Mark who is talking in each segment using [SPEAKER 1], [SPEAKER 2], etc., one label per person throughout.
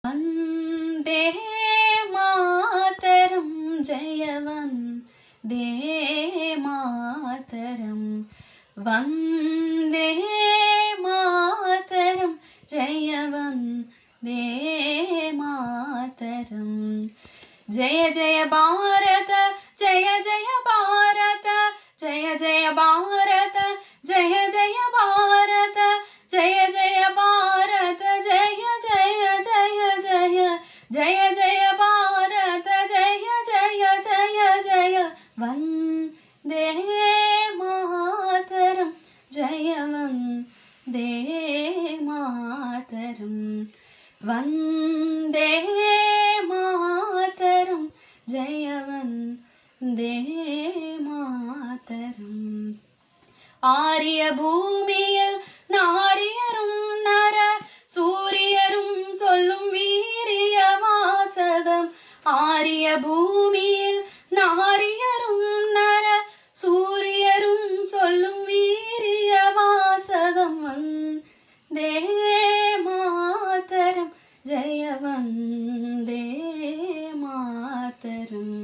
[SPEAKER 1] वन्दे मातरं जय वन्दे मातरं वन्दे मातरं जय वन्दे मातरं जय जय भारत जय जय भारत जय जय भारत जय जय भारत जय जय भारत जय जय जय जय जय जय भारत जय जय जय जय वन्दे मातरं जय वन्दे मातरं वन्दे मातरं जय वन्दे मातरं ஆரிய பூமியில் நாரியரும் நர சூரியரும் சொல்லும் வீரிய வாசகம் ஆரிய பூமியில் நாரியரும் நர சூரியரும் சொல்லும் வீரிய வாசகம் வந்தே மாதரம் ஜெய வந்தே மாதரம்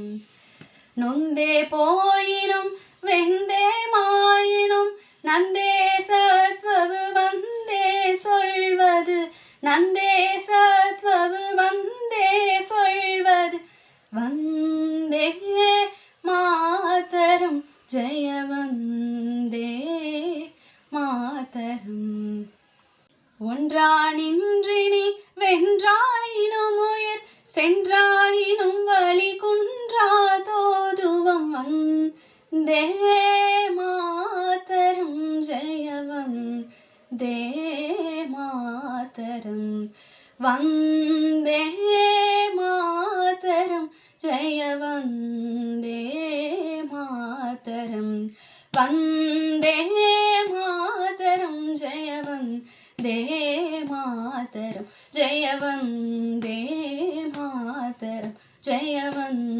[SPEAKER 1] நொந்தே போயினும் வெந்தே மாயினும் நந்தே சத்வவு வந்தே சொல்வது நந்தே சத்வவு வந்தே சொல்வது வந்தே மாதரம் ஜெய வந்தே மாதரம் ஒன்றானின்றினி வென்றாயினும் உயிர் சென்றாயினும் வலி குன்றா தோதுவம் வந்தே மாதரம் ஜெய வந்தே மாதரம் வந்தே மாதரம் ஜெய வந்தே மாதரம் வந்தே மாதரம் ஜெய வந்தே மாதரம் ஜெய வந்தே மாதரம் ஜெய வந்தே